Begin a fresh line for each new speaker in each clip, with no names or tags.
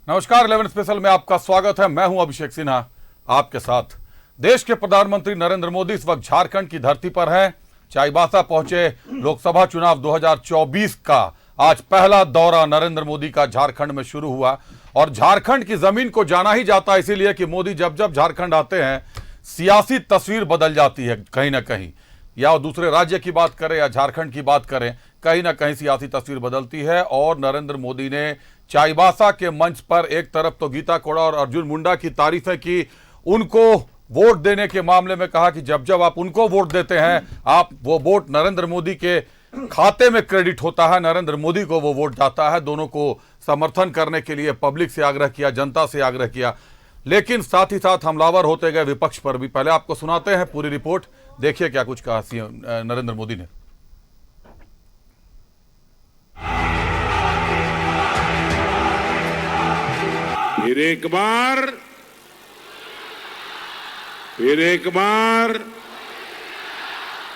नमस्कार 11 स्पेशल में आपका स्वागत है। मैं हूं अभिषेक सिन्हा आपके साथ। देश के प्रधानमंत्री नरेंद्र मोदी इस वक्त झारखंड की धरती पर हैं। चाईबासा पहुंचे। लोकसभा चुनाव 2024 का आज पहला दौरा नरेंद्र मोदी का झारखंड में शुरू हुआ और झारखंड की जमीन को जाना ही जाता है इसीलिए कि मोदी जब जब झारखंड आते हैं सियासी तस्वीर बदल जाती है। कहीं ना कहीं या दूसरे राज्य की बात करें या झारखंड की बात करें, कहीं ना कहीं सियासी तस्वीर बदलती है। और नरेंद्र मोदी ने चाईबासा के मंच पर एक तरफ तो गीता कोड़ा और अर्जुन मुंडा की तारीफें की, उनको वोट देने के मामले में कहा कि जब जब आप उनको वोट देते हैं आप वो वोट नरेंद्र मोदी के खाते में क्रेडिट होता है, नरेंद्र मोदी को वो वोट जाता है। दोनों को समर्थन करने के लिए पब्लिक से आग्रह किया, जनता से आग्रह किया, लेकिन साथ ही साथ हमलावर होते गए विपक्ष पर भी। पहले आपको सुनाते हैं पूरी रिपोर्ट, देखिए क्या कुछ कहा सीएम नरेंद्र मोदी ने।
फिर एक बार फिर एक बार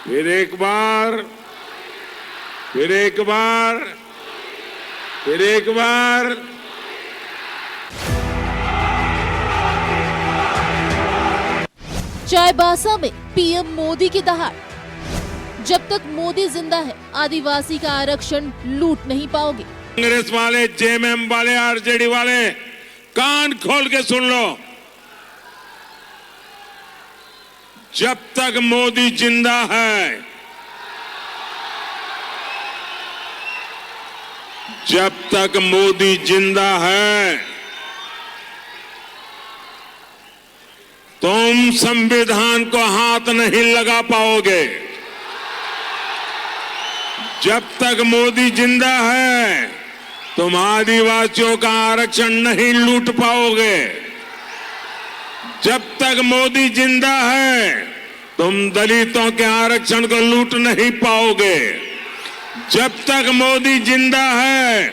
फिर एक बार फिर एक बार फिर एक बार
चाईबासा में पीएम मोदी की दहाड़। जब तक मोदी जिंदा है आदिवासी का आरक्षण लूट नहीं पाओगे।
कांग्रेस वाले, जेएमएम वाले, आरजेडी वाले कान खोल के सुन लो, जब तक मोदी जिंदा है, जब तक मोदी जिंदा है, तुम संविधान को हाथ नहीं लगा पाओगे। जब तक मोदी जिंदा है तुम आदिवासियों का आरक्षण नहीं लूट पाओगे। जब तक मोदी जिंदा है तुम दलितों के आरक्षण को लूट नहीं पाओगे। जब तक मोदी जिंदा है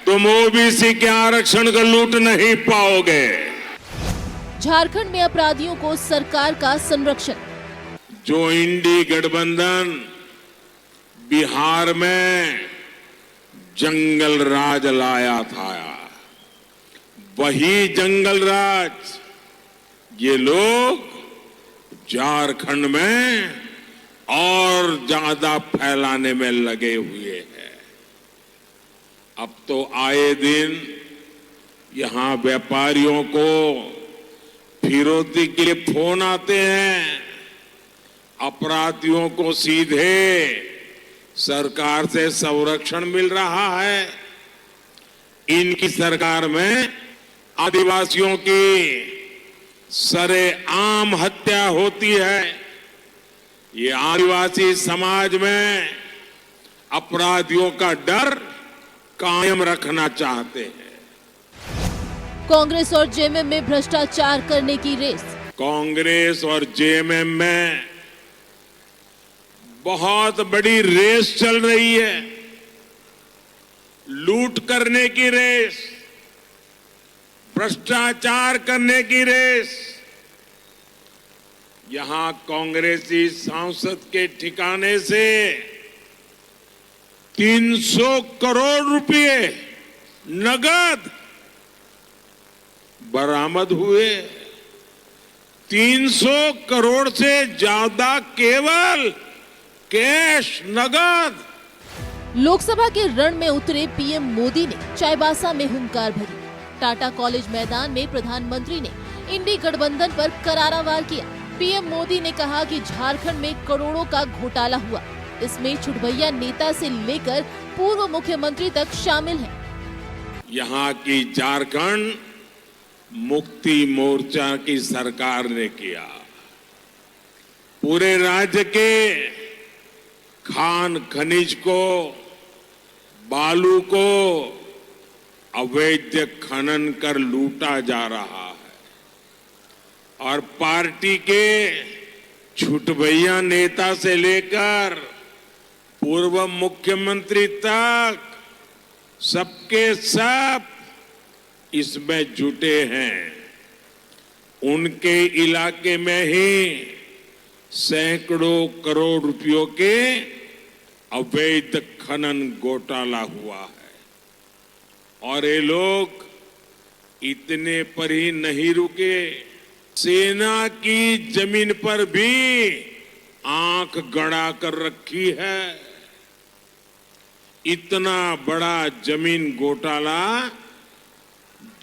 तुम ओबीसी के आरक्षण को लूट नहीं पाओगे।
झारखंड में अपराधियों को सरकार का संरक्षण।
जो इंडी गठबंधन बिहार में जंगल राज लाया था, वही जंगल राज ये लोग झारखंड में और ज्यादा फैलाने में लगे हुए हैं। अब तो आए दिन यहां व्यापारियों को फिरौती के लिए फोन आते हैं, अपराधियों को सीधे सरकार से संरक्षण मिल रहा है। इनकी सरकार में आदिवासियों की सरेआम हत्या होती है। ये आदिवासी समाज में अपराधियों का डर कायम रखना चाहते हैं।
कांग्रेस और जेएमएम में भ्रष्टाचार करने की रेस।
कांग्रेस और जेएमएम में बहुत बड़ी रेस चल रही है, लूट करने की रेस, भ्रष्टाचार करने की रेस। यहां कांग्रेसी सांसद के ठिकाने से 300 करोड़ रुपए नगद बरामद हुए। 300 करोड़ से ज्यादा केवल कैश, नगद।
लोकसभा के रण में उतरे पीएम मोदी ने चाईबासा में हुंकार भरी। टाटा कॉलेज मैदान में प्रधानमंत्री ने इंडी गठबंधन पर करारा वार किया। पीएम मोदी ने कहा कि झारखंड में करोड़ों का घोटाला हुआ, इसमें छुटभैया नेता से लेकर पूर्व मुख्यमंत्री तक शामिल हैं।
यहाँ की झारखंड मुक्ति मोर्चा की सरकार ने किया। पूरे राज्य के खान खनिज को, बालू को अवैध खनन कर लूटा जा रहा है और पार्टी के छुटभैया नेता से लेकर पूर्व मुख्यमंत्री तक सबके सब इसमें जुटे हैं। उनके इलाके में ही सैकड़ों करोड़ रुपयों के अवैध खनन घोटाला हुआ है और ये लोग इतने पर ही नहीं रुके, सेना की जमीन पर भी आंख गड़ा कर रखी है। इतना बड़ा जमीन घोटाला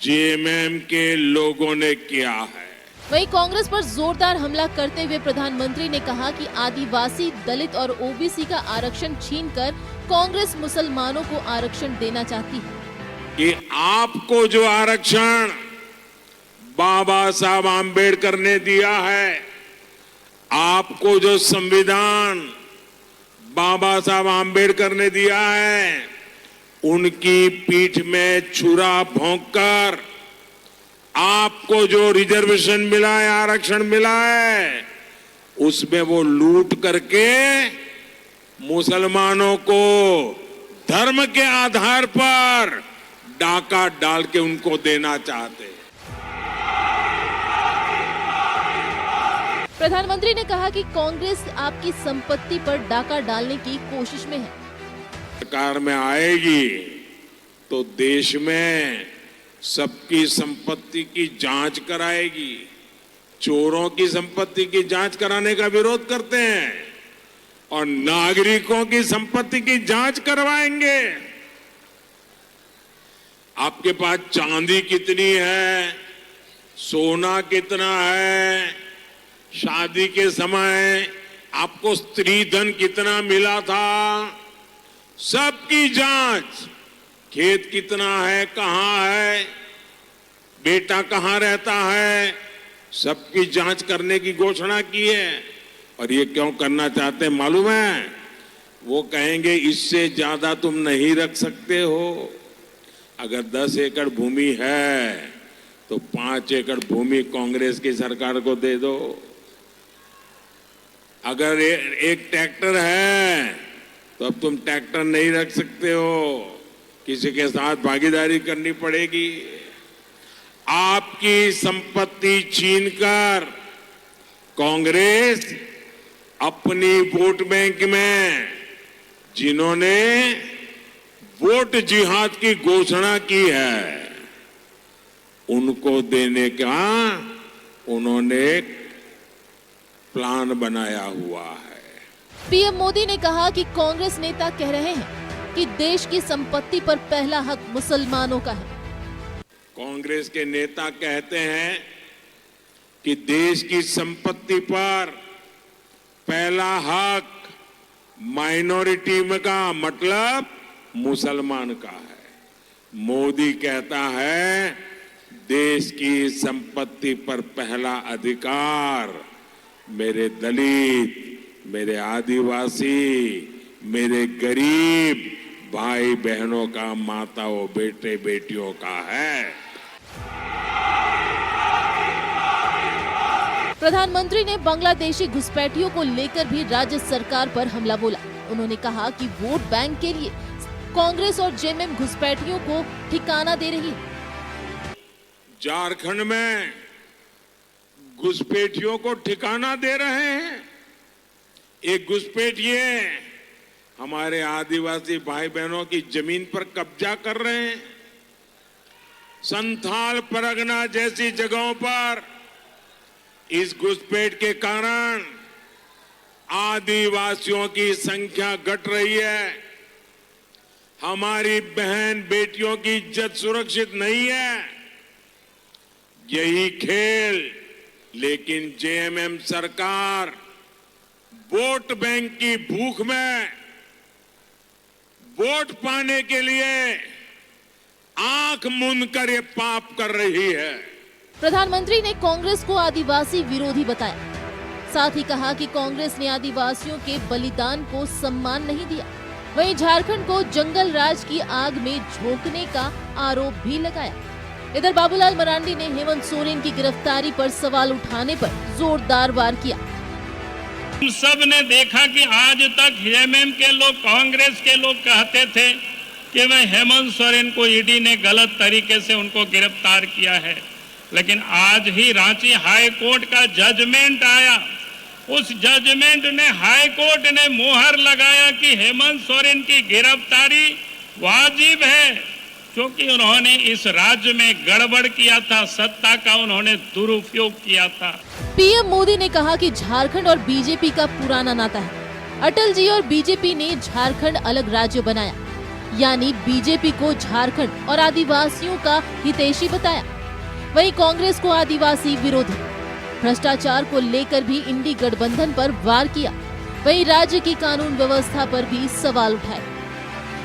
जेएमएम के लोगों ने किया है।
वहीं कांग्रेस पर जोरदार हमला करते हुए प्रधानमंत्री ने कहा कि आदिवासी, दलित और ओबीसी का आरक्षण छीनकर कांग्रेस मुसलमानों को आरक्षण देना चाहती है।
कि आपको जो आरक्षण बाबा साहब आम्बेडकर ने दिया है, आपको जो संविधान बाबा साहब आम्बेडकर ने दिया है, उनकी पीठ में छुरा भोंककर आपको जो रिजर्वेशन मिला है, आरक्षण मिला है, उसमें वो लूट करके मुसलमानों को धर्म के आधार पर डाका डाल के उनको देना चाहते हैं।
प्रधानमंत्री ने कहा कि कांग्रेस आपकी संपत्ति पर डाका डालने की कोशिश में है।
सरकार में आएगी तो देश में सबकी संपत्ति की जांच कराएगी। चोरों की संपत्ति की जांच कराने का विरोध करते हैं और नागरिकों की संपत्ति की जांच करवाएंगे। आपके पास चांदी कितनी है, सोना कितना है, शादी के समय आपको स्त्री धन कितना मिला था, सबकी जांच, खेत कितना है, कहां है, बेटा कहां रहता है, सबकी जांच करने की घोषणा की है। और ये क्यों करना चाहते हैं मालूम है? वो कहेंगे इससे ज्यादा तुम नहीं रख सकते हो। अगर 10 एकड़ भूमि है तो 5 एकड़ भूमि कांग्रेस की सरकार को दे दो। अगर एक ट्रैक्टर है तो अब तुम ट्रैक्टर नहीं रख सकते हो, किसी के साथ भागीदारी करनी पड़ेगी। आपकी संपत्ति छीनकर कांग्रेस अपनी वोट बैंक में जिन्होंने वोट जिहाद की घोषणा की है, उनको देने का उन्होंने प्लान बनाया हुआ है।
पीएम मोदी ने कहा कि कांग्रेस नेता कह रहे हैं कि देश की संपत्ति पर पहला हक मुसलमानों का है।
कांग्रेस के नेता कहते हैं कि देश की संपत्ति पर पहला हक माइनॉरिटी में का मतलब मुसलमान का है। मोदी कहता है देश की संपत्ति पर पहला अधिकार मेरे दलित, मेरे आदिवासी, मेरे गरीब भाई बहनों का, माताओं, बेटे बेटियों का है।
प्रधानमंत्री ने बांग्लादेशी घुसपैठियों को लेकर भी राज्य सरकार पर हमला बोला। उन्होंने कहा कि वोट बैंक के लिए कांग्रेस और जेएमएम घुसपैठियों को ठिकाना दे रही है।
झारखंड में घुसपैठियों को ठिकाना दे रहे हैं। एक घुसपैठिए हमारे आदिवासी भाई बहनों की जमीन पर कब्जा कर रहे हैं। संथाल परगना जैसी जगहों पर इस घुसपैठ के कारण आदिवासियों की संख्या घट रही है। हमारी बहन बेटियों की इज्जत सुरक्षित नहीं है। यही खेल, लेकिन जेएमएम सरकार वोट बैंक की भूख में वोट पाने के लिए आंख मूंद कर ये पाप कर रही है।
प्रधानमंत्री ने कांग्रेस को आदिवासी विरोधी बताया। साथ ही कहा कि कांग्रेस ने आदिवासियों के बलिदान को सम्मान नहीं दिया। वहीं झारखंड को जंगल राज की आग में झोंकने का आरोप भी लगाया। इधर बाबूलाल मरांडी ने हेमंत सोरेन की गिरफ्तारी पर सवाल उठाने पर जोरदार वार किया।
हम सब ने देखा कि आज तक जेएमएम के लोग, कांग्रेस के लोग कहते थे कि मैं हेमंत सोरेन को ईडी ने गलत तरीके से उनको गिरफ्तार किया है, लेकिन आज ही रांची हाई कोर्ट का जजमेंट आया। उस जजमेंट ने, हाई कोर्ट ने मोहर लगाया कि हेमंत सोरेन की गिरफ्तारी वाजिब है। क्योंकि उन्होंने इस राज्य में गड़बड़ किया था, सत्ता का उन्होंने दुरुपयोग किया था।
पीएम मोदी ने कहा कि झारखंड और बीजेपी का पुराना नाता है। अटल जी और बीजेपी ने झारखंड अलग राज्य बनाया, यानी बीजेपी को झारखंड और आदिवासियों का हितैषी बताया। वहीं कांग्रेस को आदिवासी विरोधी। भ्रष्टाचार को लेकर भी इंडी गठबंधन पर वार किया। वहीं राज्य की कानून व्यवस्था पर भी सवाल उठाए।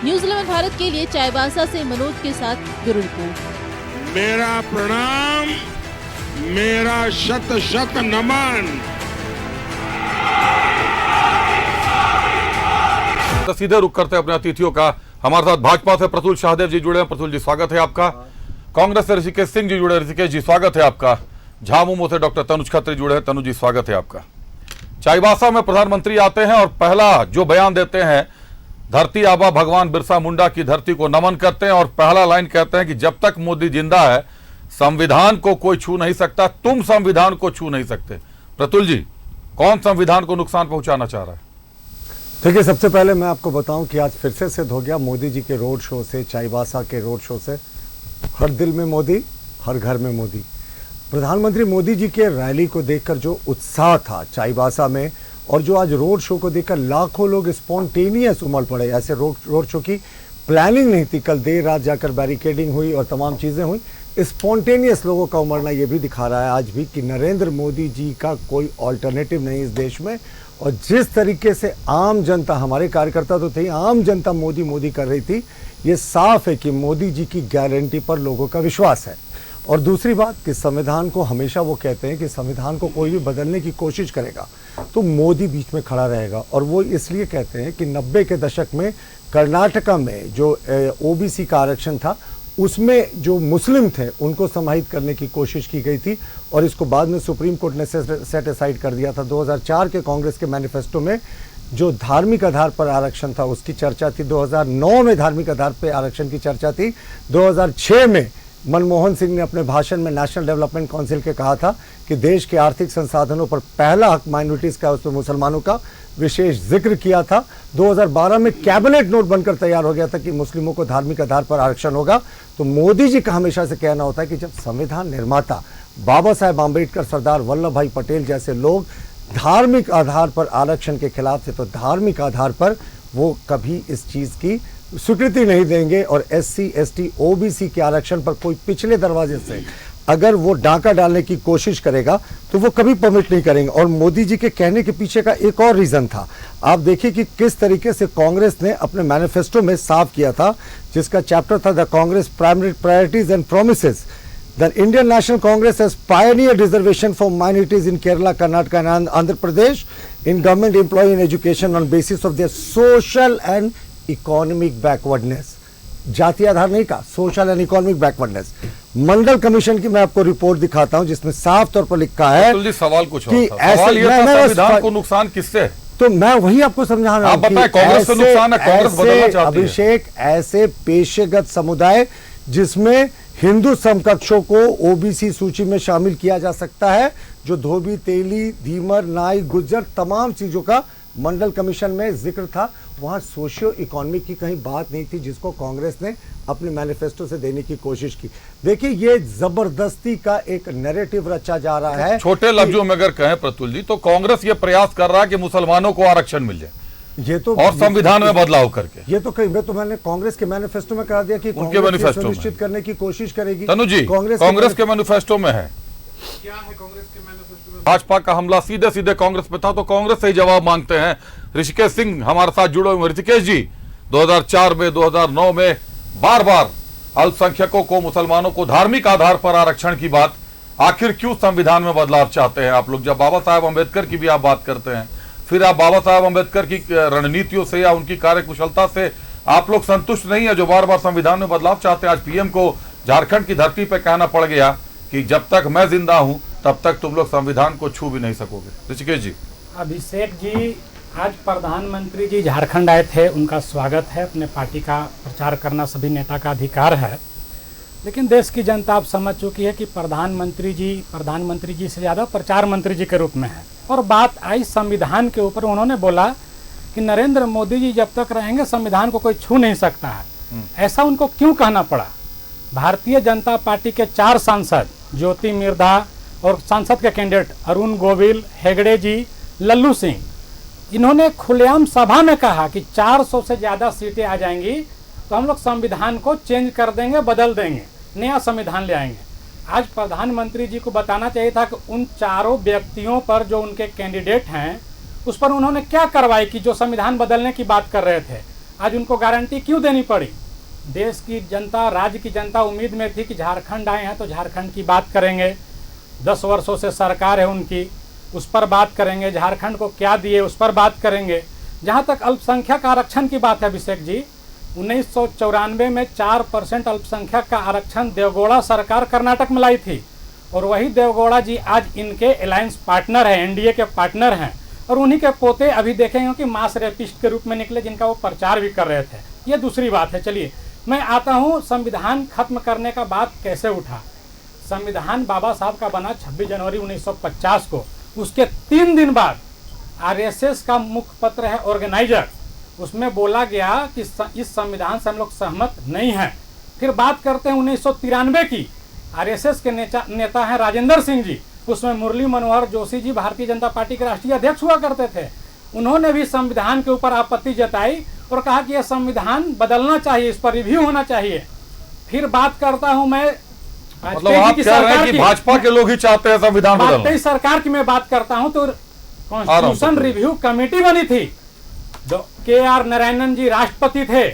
न्यूज़ 11 भारत के लिए चाईबासा से मनोज के साथ ब्यूरो रिपोर्ट।
मेरा प्रणाम, मेरा शत शत नमन।
तो सीधे रुक करते हैं अपने अतिथियों का। हमारे साथ भाजपा से प्रतुल शाहदेव जी जुड़े हैं। प्रतुल जी स्वागत है आपका। कांग्रेस से ऋषिकेश सिंह जी जुड़े। ऋषिकेश जी स्वागत है आपका। झामुमो से डॉक्टर तनुज खत्री जुड़े हैं। तनुज जी स्वागत है आपका। चाईबासा में प्रधानमंत्री आते हैं और पहला जो बयान देते हैं, धरती आबा भगवान बिरसा मुंडा की धरती को नमन करते हैं और पहला लाइन कहते हैं कि जब तक मोदी जिंदा है संविधान को कोई छू नहीं सकता, तुम संविधान को छू नहीं सकते। प्रतुल जी, कौन संविधान को नुकसान पहुंचाना चाह रहा है?
देखिए, सबसे पहले मैं आपको बताऊं कि आज फिर से सिद्ध हो गया मोदी जी के रोड शो से, चाईबासा के रोड शो से, हर दिल में मोदी, हर घर में मोदी। प्रधानमंत्री मोदी जी के रैली को देखकर जो उत्साह था चाईबासा में, और जो आज रोड शो को देखकर लाखों लोग स्पॉन्टेनियस उमड़ पड़े। ऐसे रोड शो की प्लानिंग नहीं थी। कल देर रात जाकर बैरिकेडिंग हुई और तमाम चीज़ें हुई। स्पॉन्टेनियस लोगों का उमड़ना ये भी दिखा रहा है आज भी कि नरेंद्र मोदी जी का कोई ऑल्टरनेटिव नहीं इस देश में। और जिस तरीके से आम जनता, हमारे कार्यकर्ता तो थे, आम जनता मोदी मोदी कर रही थी, ये साफ है कि मोदी जी की गारंटी पर लोगों का विश्वास है। और दूसरी बात कि संविधान को हमेशा वो कहते हैं कि संविधान को कोई भी बदलने की कोशिश करेगा तो मोदी बीच में खड़ा रहेगा। और वो इसलिए कहते हैं कि 90 के दशक में कर्नाटका में जो ओबीसी का आरक्षण था, उसमें जो मुस्लिम थे उनको समाहित करने की कोशिश की गई थी और इसको बाद में सुप्रीम कोर्ट ने सेट असाइड कर दिया था। 2004 के कांग्रेस के मैनिफेस्टो में जो धार्मिक आधार पर आरक्षण था उसकी चर्चा थी। 2009 में धार्मिक आधार पर आरक्षण की चर्चा थी। 2006 में मनमोहन सिंह ने अपने भाषण में नेशनल डेवलपमेंट काउंसिल के कहा था कि देश के आर्थिक संसाधनों पर पहला हक माइनॉरिटीज का, उसमें मुसलमानों का विशेष जिक्र किया था। 2012 में कैबिनेट नोट बनकर तैयार हो गया था कि मुस्लिमों को धार्मिक आधार पर आरक्षण होगा। तो मोदी जी का हमेशा से कहना होता है कि जब संविधान निर्माता बाबा साहेब आम्बेडकर, सरदार वल्लभ भाई पटेल जैसे लोग धार्मिक आधार पर आरक्षण के खिलाफ थे, तो धार्मिक आधार पर वो कभी इस चीज़ की स्वीकृति नहीं देंगे। और SC, ST, OBC के आरक्षण पर कोई पिछले दरवाजे से अगर वो डाका डालने की कोशिश करेगा तो वो कभी परमिट नहीं करेंगे। और मोदी जी के कहने के पीछे का एक और रीज़न था। आप देखिए कि किस तरीके से कांग्रेस ने अपने मैनिफेस्टो में साफ किया था, जिसका चैप्टर था the Congress priorities and promises. The Indian national Congress has pioneered reservation for minorities in Kerala, Karnataka and Andhra Pradesh in government employ in education on basis of their social and economic backwardness. जाति आधार नहीं का, social and economic backwardness. Mandal commission की मैं आपको report दिखाता हूं जिसमें साफ तौर पर लिखा है
सवाल कुछ
कि
और था। सवाल ये था संविधान को नुकसान किससे?
तो मैं वही आपको समझा रहा हूं।
बताएं, कांग्रेस को नुकसान है, कांग्रेस बदलना चाहती है।
अभिषेक, ऐसे पेशेगत समुदाय जिसमें हिंदू समकक्षों को ओबीसी सूची में शामिल किया जा सकता है, जो धोबी, तेली, धीमर, नाई, गुज्जर, तमाम चीजों का मंडल कमीशन में जिक्र था। वहां सोशियो इकोनॉमिक की कहीं बात नहीं थी, जिसको कांग्रेस ने अपने मैनिफेस्टो से देने की कोशिश की। देखिए, ये जबरदस्ती का एक नैरेटिव रचा जा रहा है।
छोटे लफ्जों में अगर कहें प्रतुल जी, तो कांग्रेस ये प्रयास कर रहा है कि मुसलमानों को आरक्षण मिल जाए,
ये तो
और संविधान में बदलाव करके।
ये तो कहीं मैंने कांग्रेस के मैनिफेस्टो में करा दिया कि
उनके
कांग्रेस
मैनिफेस्टो
सुनिश्चित करने की कोशिश करेगी।
तनु जी, कांग्रेस के मैनिफेस्टो में है क्या है? कांग्रेस के मैनिफेस्टो में भाजपा का हमला सीधे सीधे कांग्रेस पे था, तो कांग्रेस से ही जवाब मांगते हैं। ऋषिकेश सिंह हमारे साथ जुड़े हुए। ऋषिकेश जी, 2004 में, 2009 में बार बार अल्पसंख्यकों को, मुसलमानों को धार्मिक आधार पर आरक्षण की बात, आखिर क्यों संविधान में बदलाव चाहते हैं आप लोग? जब बाबा साहेब अम्बेडकर की भी आप बात करते हैं, फिर आप बाबा साहेब अम्बेडकर की रणनीतियों से या उनकी कार्यकुशलता से आप लोग संतुष्ट नहीं है, जो बार बार संविधान में बदलाव चाहते हैं। आज पीएम को झारखंड की धरती पर कहना पड़ गया कि जब तक मैं जिंदा हूं तब तक तुम लोग संविधान को छू भी नहीं सकोगे। ऋषिकेश जी।
अभिषेक जी, आज प्रधानमंत्री जी झारखंड आए थे, उनका स्वागत है। अपने पार्टी का प्रचार करना सभी नेता का अधिकार है, लेकिन देश की जनता अब समझ चुकी है कि प्रधानमंत्री जी से ज़्यादा प्रचार मंत्री जी के रूप में है। और बात आई संविधान के ऊपर, उन्होंने बोला कि नरेंद्र मोदी जी जब तक रहेंगे संविधान को कोई छू नहीं सकता है। ऐसा उनको क्यों कहना पड़ा? भारतीय जनता पार्टी के 4 सांसद ज्योति मिर्धा और सांसद के कैंडिडेट अरुण गोविल, हेगड़े जी, लल्लू सिंह, इन्होंने खुलेआम सभा में कहा कि 400 से ज़्यादा सीटें आ जाएंगी तो हम लोग संविधान को चेंज कर देंगे, बदल देंगे, नया संविधान ले आएंगे। आज प्रधानमंत्री जी को बताना चाहिए था कि उन चारों व्यक्तियों पर जो उनके कैंडिडेट हैं उस पर उन्होंने क्या कार्रवाई की जो संविधान बदलने की बात कर रहे थे। आज उनको गारंटी क्यों देनी पड़ी? देश की जनता, राज्य की जनता उम्मीद में थी कि झारखंड आए हैं तो झारखंड की बात करेंगे, 10 वर्षों से सरकार है उनकी, उस पर बात करेंगे, झारखंड को क्या दिए उस पर बात करेंगे। जहाँ तक अल्पसंख्यक आरक्षण की बात है अभिषेक जी, 1994 में 4% अल्पसंख्यक का आरक्षण देवगौड़ा सरकार कर्नाटक में लाई थी और वही देवगौड़ा जी आज इनके अलायंस पार्टनर हैं, एनडीए के पार्टनर हैं और उन्हीं के पोते अभी देखेंगे कि मास रेपिस्ट के रूप में निकले जिनका वो प्रचार भी कर रहे थे। ये दूसरी बात है। चलिए मैं आता हूँ संविधान खत्म करने का बात कैसे उठा। संविधान बाबा साहब का बना 26 जनवरी 1950 को, उसके 3 दिन बाद आरएसएस का मुखपत्र है ऑर्गेनाइजर, उसमें बोला गया कि इस संविधान से हम लोग सहमत नहीं हैं। फिर बात करते हैं 1993 की, आरएसएस के नेता हैं राजेंद्र सिंह जी, उसमें मुरली मनोहर जोशी जी भारतीय जनता पार्टी के राष्ट्रीय अध्यक्ष हुआ करते थे, उन्होंने भी संविधान के ऊपर आपत्ति जताई और कहा कि यह संविधान बदलना चाहिए, इस पर रिव्यू होना चाहिए। फिर बात करता हूं मैं
मतलब आप कह रहे हैं कि भाजपा के लोग ही चाहते हैं संविधान बदलना।
वाजपेयी सरकार की मैं बात करता हूं तो कॉन्स्टिट्यूशन रिव्यू कमेटी बनी थी, के.आर. नारायणन जी राष्ट्रपति थे।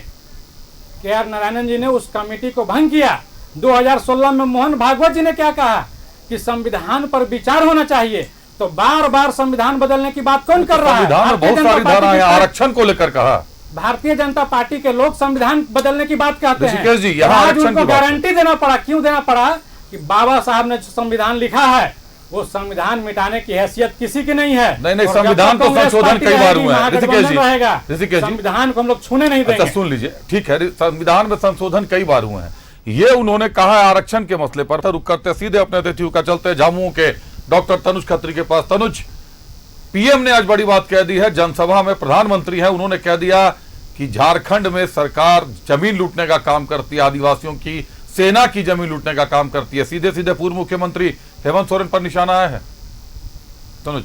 के.आर. नारायणन जी ने उस कमेटी को भंग किया। 2016 में मोहन भागवत जी ने क्या कहा कि संविधान पर विचार होना चाहिए, तो बार बार संविधान बदलने की बात कौन कर रहा है?
संविधान में बहुत सारी धाराएं आरक्षण को लेकर कहा।
भारतीय जनता पार्टी के लोग संविधान बदलने की बात कहते हैं।
जी, आज
उनको गारंटी देना पड़ा। क्यों देना पड़ा? कि बाबा साहब ने जो संविधान लिखा है वो संविधान मिटाने की हैसियत किसी की नहीं है।
नहीं, संविधान तो संशोधन कई बार हुआ है
रहेगा, संविधान को हम लोग छूने नहीं देंगे।
सुन लीजिए, ठीक है, संविधान में संशोधन कई बार हुए हैं, ये उन्होंने कहा है आरक्षण के मसले पर। रुक करते सीधे अपने अतिथियों का चलते झामुमो के डॉक्टर तनुज खत्री के पास। तनुज, पीएम ने आज बड़ी बात कह दी है, जनसभा में प्रधानमंत्री है, उन्होंने कह दिया कि झारखंड में सरकार जमीन लूटने का काम करती है, आदिवासियों की सेना की जमीन लूटने का काम करती है। सीधे सीधे पूर्व मुख्यमंत्री हेमंत सोरेन पर निशाना आया है। तनुज,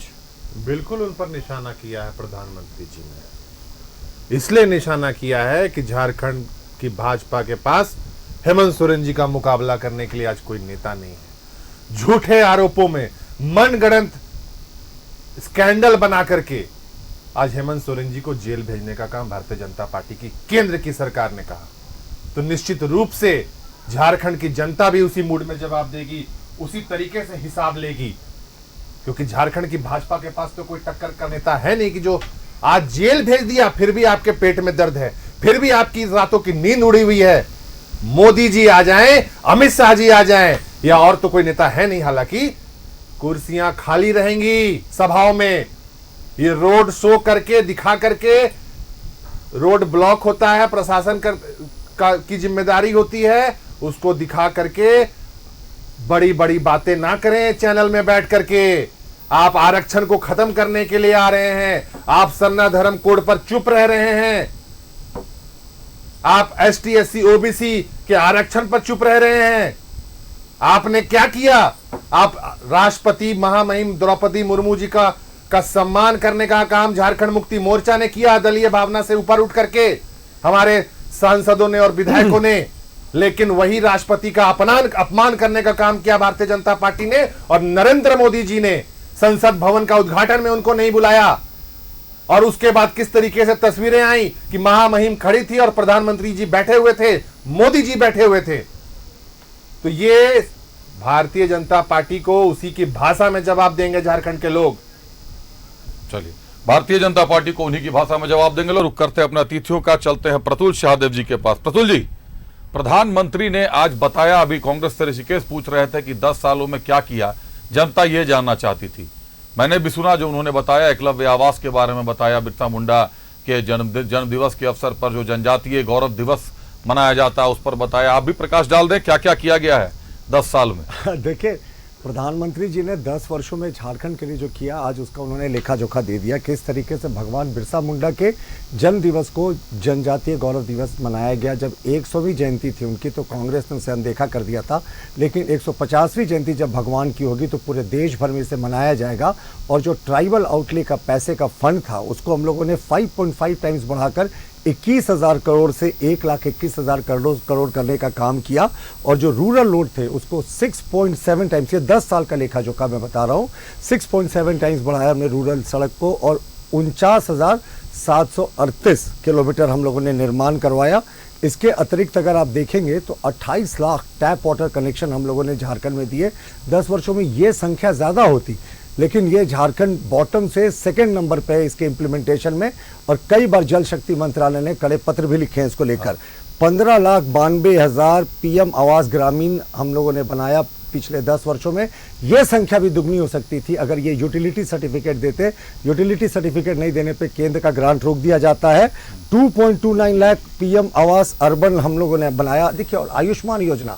बिल्कुल उन पर निशाना किया है प्रधानमंत्री जी ने, इसलिए निशाना किया है कि झारखंड की भाजपा के पास हेमंत सोरेन जी का मुकाबला करने के लिए आज कोई नेता नहीं है। झूठे आरोपों में मनगढ़ंत स्कैंडल बना करके आज हेमंत सोरेन जी को जेल भेजने का काम भारतीय जनता पार्टी की केंद्र की सरकार ने कहा, तो निश्चित रूप से झारखंड की जनता भी उसी मूड में जवाब देगी, उसी तरीके से हिसाब लेगी, क्योंकि झारखंड की भाजपा के पास तो कोई टक्कर का नेता है नहीं कि जो आज जेल भेज दिया फिर भी आपके पेट में दर्द है, फिर भी आपकी रातों की नींद उड़ी हुई है। मोदी जी आ जाएं, अमित शाह जी आ जाएं, या और तो कोई नेता है नहीं। हालांकि कुर्सियां खाली रहेंगी सभाओं में, ये रोड शो करके दिखा करके, रोड ब्लॉक होता है, प्रशासन की जिम्मेदारी होती है, उसको दिखा करके बड़ी बड़ी बातें ना करें चैनल में बैठ करके। आप आरक्षण को खत्म करने के लिए आ रहे हैं, आप सरना धर्म कोड पर चुप रह रहे हैं, आप एसटी एससी ओबीसी के आरक्षण पर चुप रह रहे हैं। आपने क्या किया? आप राष्ट्रपति महामहिम द्रौपदी मुर्मू जी का सम्मान करने का काम झारखंड मुक्ति मोर्चा ने किया, दलीय भावना से ऊपर उठ करके, हमारे सांसदों ने और विधायकों ने। लेकिन वही राष्ट्रपति का अपमान करने का काम किया भारतीय जनता पार्टी ने, और नरेंद्र मोदी जी ने संसद भवन का उद्घाटन में उनको नहीं बुलाया। और उसके बाद किस तरीके से तस्वीरें आई कि महामहिम खड़ी थी और प्रधानमंत्री जी बैठे हुए थे, मोदी जी बैठे हुए थे। तो ये भारतीय जनता पार्टी को उसी की भाषा में जवाब देंगे झारखंड के लोग।
चलिए, भारतीय जनता पार्टी को उन्हीं की भाषा में जवाब देंगे। रुक करते हैं अपने अतिथियों का, चलते हैं प्रतुल शाहदेव जी के पास। प्रतुल जी, प्रधानमंत्री ने आज बताया, अभी कांग्रेस से ऋषिकेश पूछ रहे थे कि 10 सालों में क्या किया, जनता ये जानना चाहती थी। मैंने भी सुना जो उन्होंने बताया, एकलव्य आवास के बारे में बताया, बिरसा मुंडा के जन्म दिवस के अवसर पर जो जनजातीय गौरव दिवस मनाया जाता है उस पर बताया। आप भी प्रकाश डाल दें क्या क्या किया गया है 10 साल में।
देखिए, प्रधानमंत्री जी ने 10 वर्षों में झारखंड के लिए जो किया, आज उसका उन्होंने लेखा जोखा दे दिया। किस तरीके से भगवान बिरसा मुंडा के जन्म दिवस को जनजातीय गौरव दिवस मनाया गया। जब 100वीं जयंती थी उनकी तो कांग्रेस ने उसे अनदेखा कर दिया था, लेकिन 150वीं जयंती जब भगवान की होगी तो पूरे देश भर में इसे मनाया जाएगा। और जो ट्राइबल आउटले का पैसे का फंड था उसको हम लोगों ने 5.5 टाइम्स बढ़ाकर 21,000 करोड़ से 1,21,000 करोड़ करने का काम किया। और जो रूरल लोड थे उसको 6.7 टाइम्स, ये 10 साल का लेखा जोखा मैं बता रहा हूँ, 6.7 टाइम्स बढ़ाया हमने रूरल सड़क को। और 49,738 किलोमीटर हम लोगों ने निर्माण करवाया। इसके अतिरिक्त अगर आप देखेंगे तो 28 लाख टैप वाटर कनेक्शन हम लोगों ने झारखंड में दिए। 10 वर्षों में ये संख्या ज़्यादा होती, लेकिन ये झारखंड बॉटम से सेकंड नंबर पे है इसके इम्प्लीमेंटेशन में। और कई बार जल शक्ति मंत्रालय ने कड़े पत्र भी लिखे हैं इसको लेकर। 15,92,000 पीएम आवास ग्रामीण हम लोगों ने बनाया पिछले 10 वर्षों में। ये संख्या भी दुगनी हो सकती थी अगर ये यूटिलिटी सर्टिफिकेट देते। यूटिलिटी सर्टिफिकेट नहीं देने पे केंद्र का ग्रांट रोक दिया जाता है। 2.29 लाख पीएम आवास अर्बन हम लोगों ने बनाया। देखिए, और आयुष्मान योजना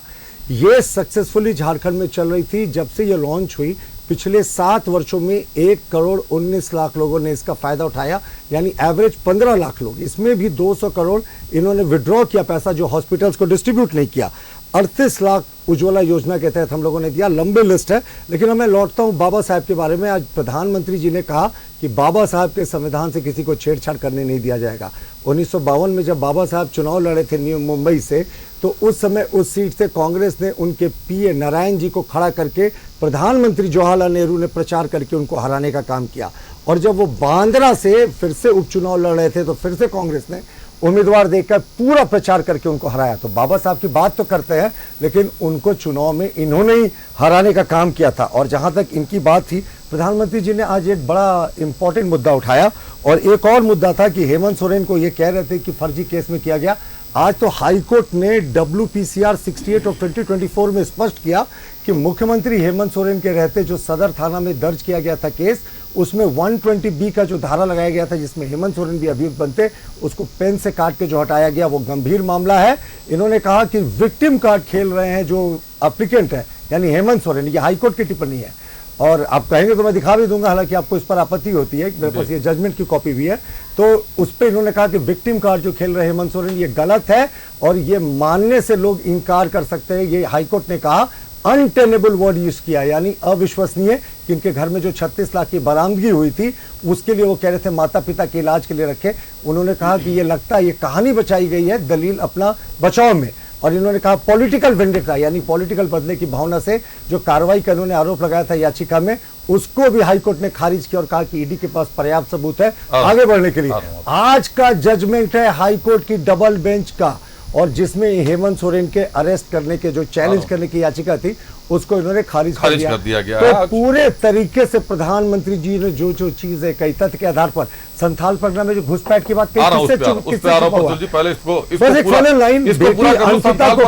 ये सक्सेसफुली झारखंड में चल रही थी। जब से ये लॉन्च हुई पिछले 7 वर्षों में 1,19,00,000 लोगों ने इसका फायदा उठाया, यानी एवरेज 15 लाख लोग। इसमें भी 200 करोड़ इन्होंने विड्रॉ किया पैसा, जो हॉस्पिटल्स को डिस्ट्रीब्यूट नहीं किया। 38 लाख उज्ज्वला योजना के तहत हम लोगों ने दिया। लंबी लिस्ट है, लेकिन मैं लौटता हूं बाबा साहब के बारे में। आज प्रधानमंत्री जी ने कहा कि बाबा साहब के संविधान से किसी को छेड़छाड़ करने नहीं दिया जाएगा। 1952 में जब बाबा साहब चुनाव लड़े थे मुंबई से, तो उस समय उस सीट से कांग्रेस ने उनके पीए नारायण जी को खड़ा करके प्रधानमंत्री जवाहरलाल नेहरू ने प्रचार करके उनको हराने का काम किया। और जब वो बांद्रा से फिर से उपचुनाव लड़ रहे थे तो फिर से कांग्रेस ने उम्मीदवार देकर पूरा प्रचार करके उनको हराया। तो बाबा साहब की बात तो करते हैं, लेकिन उनको चुनाव में इन्होंने ही हराने का काम किया था। और जहां तक इनकी बात थी, प्रधानमंत्री जी ने आज एक बड़ा इंपॉर्टेंट मुद्दा उठाया। और एक और मुद्दा था कि हेमंत सोरेन को ये कह रहे थे कि फर्जी केस में किया गया। आज तो हाईकोर्ट ने WPCR 68 ऑफ 2024 में स्पष्ट किया कि मुख्यमंत्री हेमंत सोरेन के रहते जो सदर थाना में दर्ज किया गया था केस, उसमें 120B का जो धारा लगाया गया था जिसमें हेमंत सोरेन भी अभियुक्त बनते, उसको पेन से काट के जो हटाया गया वो गंभीर मामला है। इन्होंने कहा कि विक्टिम कार्ड खेल रहे हैं जो एप्लीकेंट है, यानी हेमंत सोरेन। ये हाईकोर्ट की टिप्पणी है और आप कहेंगे तो मैं दिखा भी दूंगा, हालांकि आपको इस पर आपत्ति होती है। मेरे पास ये जजमेंट की कॉपी भी है। तो उस पर इन्होंने कहा कि विक्टिम कार्ड जो खेल रहे हैं हेमंत सोरेन, ये गलत है और ये मानने से लोग इनकार कर सकते हैं। ये हाईकोर्ट ने कहा, अनटेनेबल वर्ड यूज किया, यानी अविश्वसनीय, कि इनके घर में जो 36 लाख की बरामदगी हुई थी उसके लिए वो कह रहे थे माता पिता के इलाज के लिए रखे। उन्होंने कहा कि ये लगता है ये कहानी बचाई गई है दलील अपना बचाव में। और इन्होंने कहा पॉलिटिकल वेंडेटा, यानी पॉलिटिकल बदले की भावना से जो कार्रवाई का इन्होंने आरोप लगाया था याचिका में, उसको भी हाईकोर्ट ने खारिज किया और कहा कि ईडी के पास पर्याप्त सबूत है आगे बढ़ने के लिए। आज का जजमेंट है हाईकोर्ट की डबल बेंच का, और जिसमें हेमंत सोरेन के अरेस्ट करने के जो चैलेंज करने की याचिका थी उसको इन्होंने खारिज कर दिया गया। तो पूरे तरीके से प्रधानमंत्री जी ने जो जो चीजें कई तथ्य के आधार पर संथाल परगना में जो घुसपैठ की बात कही,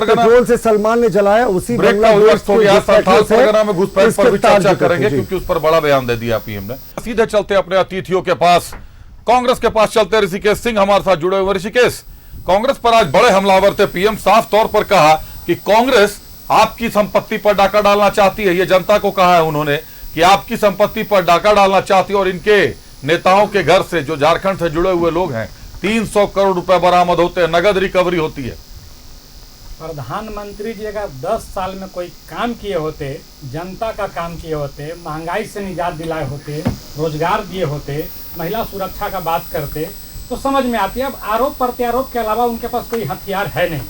पेट्रोल से सलमान ने जलाया, उसी
करेंगे क्योंकि उस पर बड़ा बयान दे दिया पीएम ने। सीधे चलते अपने अतिथियों के पास, कांग्रेस के पास चलते ऋषिकेश सिंह हमारे साथ जुड़े हुए। ऋषिकेश, कांग्रेस पर आज बड़े हमलावर थे। पीएम साफ तौर पर कहा कि कांग्रेस आपकी संपत्ति पर डाका डालना चाहती है। ये जनता को कहा है उन्होंने कि आपकी संपत्ति पर डाका डालना चाहती है और इनके नेताओं के घर से जो झारखंड से जुड़े हुए लोग हैं 300 करोड़ रुपए बरामद होते हैं, नगद रिकवरी होती है।
प्रधानमंत्री जी अगर 10 साल में कोई काम किए होते, जनता का काम किए होते, महंगाई से निजात दिलाए होते, रोजगार दिए होते, महिला सुरक्षा का बात करते, तो समझ में आती है। अब आरोप प्रत्यारोप के अलावा उनके पास कोई हथियार है नहीं।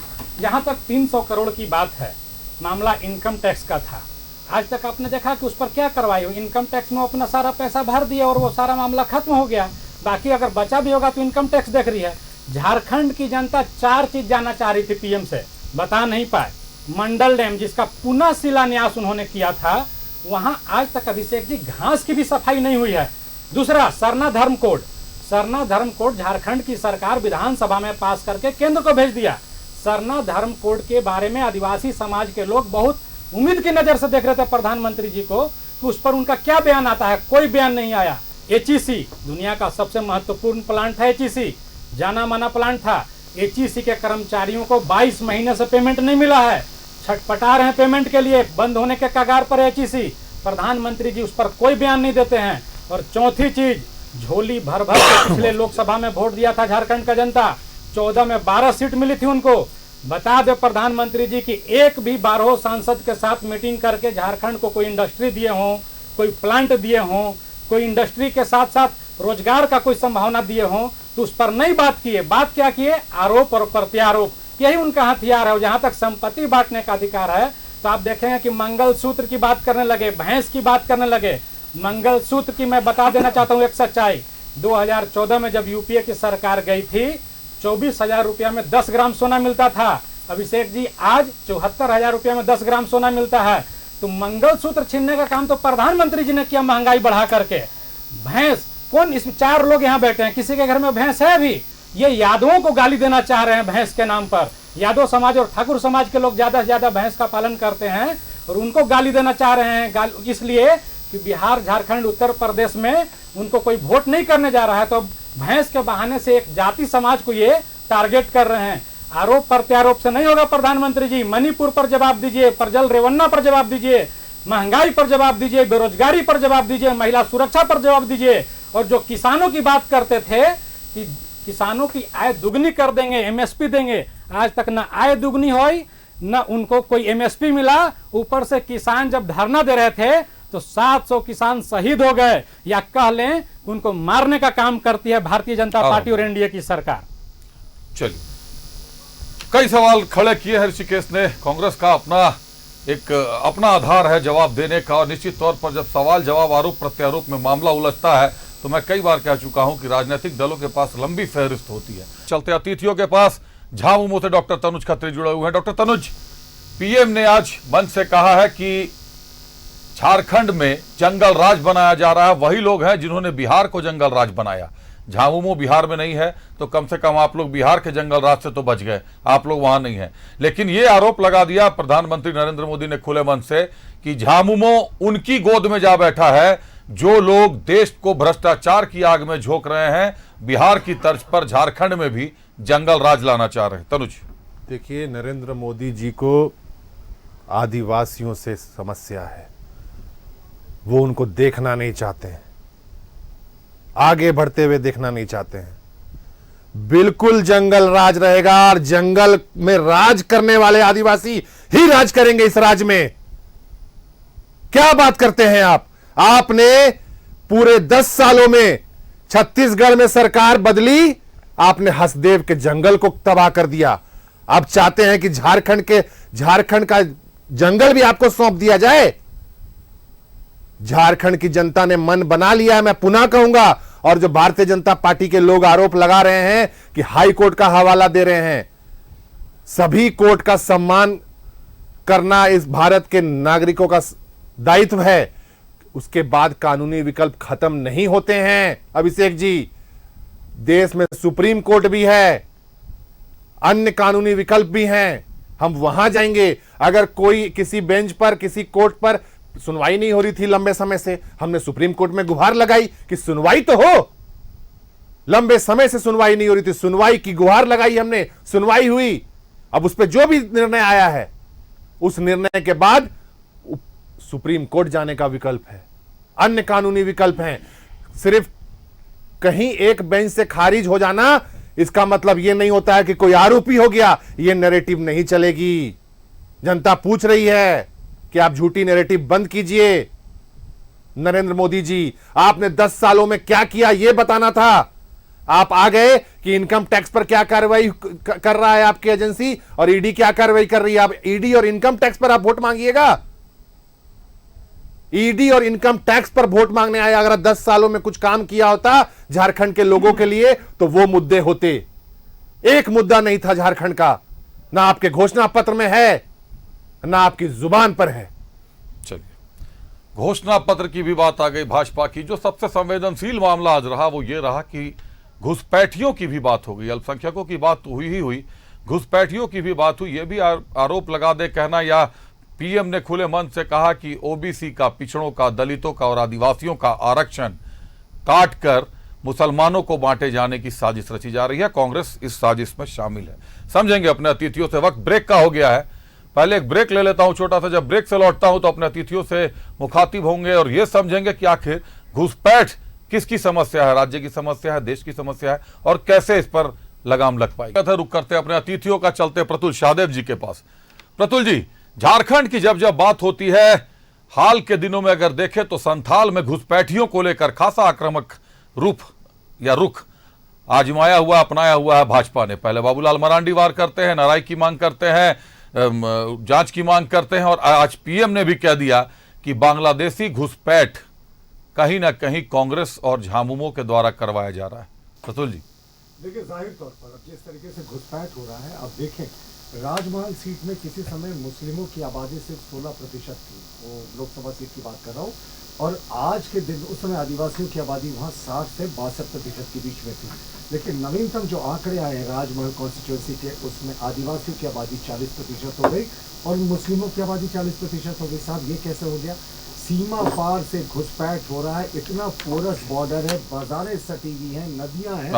जहाँ तक 300 करोड़ की बात है, मामला इनकम टैक्स का था। आज तक आपने देखा कि उस पर क्या करवाई हो, इनकम टैक्स में अपना सारा पैसा भर दिया और वो सारा मामला खत्म हो गया। बाकी अगर बचा भी होगा तो इनकम टैक्स देख रही है। झारखंड की जनता 4 चीज जानना चाह रही थी पीएम से, बता नहीं पाए। मंडल डैम जिसका पुनः शिलान्यास उन्होंने किया था, वहां आज तक अभिषेक जी घास की भी सफाई नहीं हुई है। दूसरा, सरना धर्म कोड। सरना धर्म कोड झारखंड की सरकार विधानसभा में पास करके केंद्र को भेज दिया। सरना धर्म कोड के बारे में आदिवासी समाज के लोग बहुत उम्मीद की नजर से देख रहे थे प्रधानमंत्री जी को कि उस पर उनका क्या बयान आता है। कोई बयान नहीं आया। HEC दुनिया का सबसे महत्वपूर्ण प्लांट था। HEC जाना माना प्लांट था। HEC के कर्मचारियों को 22 महीने से पेमेंट नहीं मिला है। छटपटा रहे हैं पेमेंट के लिए, बंद होने के कगार पर एचईसी। प्रधानमंत्री जी उस पर कोई बयान नहीं देते हैं। और चौथी चीज, झोली भर भर के पिछले लोकसभा में वोट दिया था झारखंड का जनता, 14 में 12 सीट मिली थी उनको। बता दे प्रधानमंत्री जी कि एक भी 12 सांसद के साथ मीटिंग करके झारखंड को कोई इंडस्ट्री दिए हों, कोई प्लांट दिए हों, कोई इंडस्ट्री के साथ साथ रोजगार का कोई संभावना दिए हों, तो उस पर नहीं बात किए। बात क्या किए? आरोप और प्रत्यारोप, यही उनका हथियार है। जहां तक संपत्ति बांटने का अधिकार है तो आप देखेंगे कि मंगलसूत्र की बात करने लगे, भैंस की बात करने लगे। मंगलसूत्र की मैं बता देना चाहता हूं एक सच्चाई। 2014 में जब यूपीए की सरकार गई थी, 24,000 रुपया में 10 ग्राम सोना मिलता था। अभिषेक जी, आज 74,000 रुपया में 10 ग्राम सोना मिलता है। तो मंगलसूत्र छीनने का काम तो प्रधानमंत्री जी ने किया, महंगाई बढ़ा करके। भैंस कौन? इसमें 4 लोग यहाँ बैठे हैं, किसी के घर में भैंस है अभी? ये यादवों को गाली देना चाह रहे हैं भैंस के नाम पर। यादव समाज और ठाकुर समाज के लोग ज्यादा से ज्यादा भैंस का पालन करते हैं और उनको गाली देना चाह रहे हैं। इसलिए कि बिहार, झारखंड, उत्तर प्रदेश में उनको कोई वोट नहीं करने जा रहा है, तो भैंस के बहाने से एक जाति समाज को ये टारगेट कर रहे हैं। आरोप प्रत्यारोप से नहीं होगा प्रधानमंत्री जी। मणिपुर पर जवाब दीजिए, परजल रेवन्ना पर जवाब दीजिए, महंगाई पर जवाब दीजिए, बेरोजगारी पर जवाब दीजिए, महिला सुरक्षा पर जवाब दीजिए। और जो किसानों की बात करते थे कि किसानों की आय दुगनी कर देंगे, एमएसपी देंगे, आज तक ना आय दुगनी हुई ना उनको कोई एमएसपी मिला। ऊपर से किसान जब धरना दे रहे थे तो 700 किसान शहीद हो गए। या कह लें कि उनको मारने का काम करती है भारतीय जनता पार्टी और एनडीए की सरकार।
चलिए, कई सवाल खड़े किए हैं ऋषिकेश ने। कांग्रेस का अपना आधार है जवाब देने का, और निश्चित तौर पर जब सवाल जवाब, आरोप प्रत्यारोप में मामला उलझता है तो मैं कई बार कह चुका हूं कि राजनीतिक दलों के पास लंबी फहरिस्त होती है। चलते अतिथियों के पास, झामुमो से डॉक्टर तनुज खत्री जुड़े हुए हैं। डॉक्टर तनुज, पीएम ने आज मंच से कहा है कि झारखंड में जंगल राज बनाया जा रहा है। वही लोग हैं जिन्होंने बिहार को जंगल राज बनाया। झामुमो बिहार में नहीं है तो कम से कम आप लोग बिहार के जंगल राज से तो बच गए, आप लोग वहां नहीं हैं। लेकिन ये आरोप लगा दिया प्रधानमंत्री नरेंद्र मोदी ने खुले मन से कि झामुमो उनकी गोद में जा बैठा है जो लोग देश को भ्रष्टाचार की आग में झोंक रहे हैं। बिहार की तर्ज पर झारखंड में भी जंगल राज लाना चाह रहे हैं। तनुज,
देखिए, नरेंद्र मोदी जी को आदिवासियों से समस्या है, वो उनको देखना नहीं चाहते हैं, आगे बढ़ते हुए देखना नहीं चाहते हैं। बिल्कुल जंगल राज रहेगा और जंगल में राज करने वाले आदिवासी ही राज करेंगे इस राज्य में। क्या बात करते हैं आप? आपने पूरे 10 सालों में छत्तीसगढ़ में सरकार बदली, आपने हसदेव के जंगल को तबाह कर दिया। अब चाहते हैं कि झारखंड का जंगल भी आपको सौंप दिया जाए। झारखंड की जनता ने मन बना लिया है, मैं पुनः कहूंगा। और जो भारतीय जनता पार्टी के लोग आरोप लगा रहे हैं कि हाई कोर्ट का हवाला दे रहे हैं, सभी कोर्ट का सम्मान करना इस भारत के नागरिकों का दायित्व है। उसके बाद कानूनी विकल्प खत्म नहीं होते हैं अभिषेक जी। देश में सुप्रीम कोर्ट भी है, अन्य कानूनी विकल्प भी हैं, हम वहां जाएंगे। अगर कोई किसी बेंच पर, किसी कोर्ट पर सुनवाई नहीं हो रही थी लंबे समय से, हमने सुप्रीम कोर्ट में गुहार लगाई कि सुनवाई तो हो। लंबे समय से सुनवाई नहीं हो रही थी, सुनवाई की गुहार लगाई हमने, सुनवाई हुई। अब उस पर जो भी निर्णय आया है, उस निर्णय के बाद सुप्रीम कोर्ट जाने का विकल्प है, अन्य कानूनी विकल्प हैं। सिर्फ कहीं एक बेंच से खारिज हो जाना इसका मतलब यह नहीं होता है कि कोई आरोपी हो गया। यह नैरेटिव नहीं चलेगी। जनता पूछ रही है कि आप झूठी नैरेटिव बंद कीजिए। नरेंद्र मोदी जी, आपने 10 सालों में क्या किया यह बताना था। आप आ गए कि इनकम टैक्स पर क्या कार्रवाई कर रहा है आपकी एजेंसी और ईडी क्या कार्रवाई कर रही है। आप ईडी और इनकम टैक्स पर आप वोट मांगिएगा। ईडी और इनकम टैक्स पर वोट मांगने आया। अगर 10 सालों में कुछ काम किया होता झारखंड के लोगों के लिए तो वो मुद्दे होते। एक मुद्दा नहीं था झारखंड का, ना आपके घोषणा पत्र में है, ना आपकी जुबान पर है।
चलिए, घोषणा पत्र की भी बात आ गई भाजपा की। जो सबसे संवेदनशील मामला आज रहा वो ये रहा कि घुसपैठियों की भी बात हो गई। अल्पसंख्यकों की बात तो हुई ही हुई, घुसपैठियों की भी बात हुई। ये भी आरोप लगा दे कहना, या पीएम ने खुले मन से कहा कि ओबीसी का, पिछड़ों का, दलितों का और आदिवासियों का आरक्षण काट कर मुसलमानों को बांटे जाने की साजिश रची जा रही है। कांग्रेस इस साजिश में शामिल है। समझेंगे अपने अतिथियों से। वक्त ब्रेक का हो गया है। पहले एक ब्रेक ले लेता हूं छोटा सा। जब ब्रेक से लौटता हूं तो अपने अतिथियों से मुखातिब होंगे और ये समझेंगे कि आखिर घुसपैठ किसकी समस्या है, राज्य की समस्या है, देश की समस्या है, और कैसे इस पर लगाम लग पाएगी। रुक करते अपने अतिथियों का, चलते प्रतुल शाहदेव जी के पास। प्रतुल जी, झारखंड की जब जब बात होती है, हाल के दिनों में अगर देखें तो संथाल में घुसपैठियों को लेकर खासा आक्रामक रूप या रुख आजमाया हुआ, अपनाया हुआ है भाजपा ने। पहले बाबूलाल मरांडी वार करते हैं, नाराई की मांग करते हैं, जांच की मांग करते हैं, और आज पीएम ने भी कह दिया कि बांग्लादेशी घुसपैठ कहीं ना कहीं कांग्रेस और झामुमो के द्वारा करवाया जा रहा है। प्रतुल जी,
देखिए, जाहिर तौर पर अब जिस तरीके से घुसपैठ हो रहा है, अब देखें राजमहल सीट में किसी समय मुस्लिमों की आबादी सिर्फ 16% थी, वो लोकसभा सीट की बात कर रहा हूँ, और आज के दिन उस समय आदिवासियों की आबादी वहाँ 60 से 62% के बीच में थी। लेकिन नवीनतम जो आंकड़े आए हैं राजमहल कॉन्स्टिट्यूंसी के, उसमें आदिवासियों की आबादी 40% हो गई और मुस्लिमों की आबादी 40% हो गई। साहब, ये कैसे हो गया? सीमा पार से घुसपैठ हो रहा है, इतना पोरस बॉर्डर है, बाजारें सटी हुई हैं, नदियां हैं,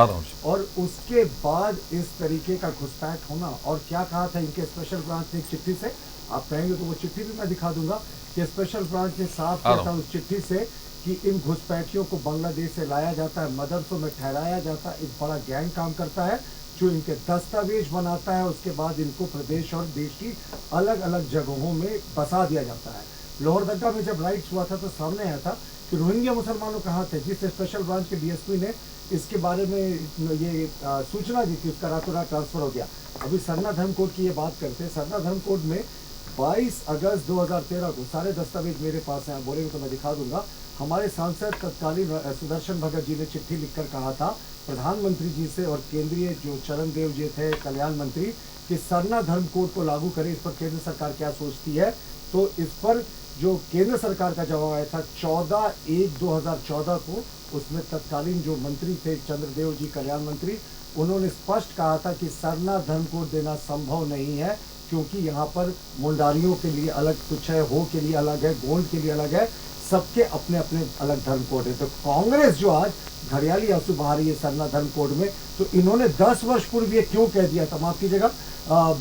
और उसके बाद इस तरीके का घुसपैठ होना। और क्या कहा था इनके स्पेशल ब्रांच ने चिट्ठी से, आप कहेंगे तो वो चिट्ठी भी मैं दिखा दूंगा, कि स्पेशल ब्रांच ने साफ किया था उस चिट्ठी से कि इन घुसपैठियों को बांग्लादेश से लाया जाता है, मदरसों में ठहराया जाता है, एक बड़ा गैंग काम करता है जो इनके दस्तावेज बनाता है, उसके बाद इनको प्रदेश और देश की अलग अलग जगहों में बसा दिया जाता है। लोहरदगा में जब राइट्स हुआ था तो सामने आया था कि रोहिंग्या मुसलमानों कहाँ थे, जिस स्पेशल ब्रांच के डीएसपी ने इसके बारे में ये सूचना दी थी, उसका रातों रात ट्रांसफर हो गया। अभी सरना धर्म कोड की ये बात करते हैं। सरना धर्म कोड में 22 अगस्त 2013 को सारे दस्तावेज मेरे पास हैं, बोलेंगे तो मैं दिखा दूंगा। हमारे सांसद तत्कालीन सुदर्शन भगत जी ने चिट्ठी लिखकर कहा था प्रधानमंत्री जी से और केंद्रीय जो चरण देव जी थे कल्याण मंत्री, कि सरना धर्म कोड को लागू करें, इस पर केंद्र सरकार क्या सोचती है। तो इस पर जो केंद्र सरकार का जवाब आया था 14/1/2014 को, उसमें तत्कालीन जो मंत्री थे चंद्रदेव जी कल्याण मंत्री, उन्होंने स्पष्ट कहा था कि सरना धर्म कोड देना संभव नहीं है, क्योंकि यहाँ पर मुंडारियों के लिए अलग कुछ है, हो के लिए अलग है, गोंड के लिए अलग है, सबके अपने अपने अलग धर्म कोड है। तो कांग्रेस जो आज घड़ियाली आंसू बहा रही है सरना धर्म कोड में, तो इन्होंने 10 वर्ष पूर्व ये क्यों कह दिया था, माफ कीजिएगा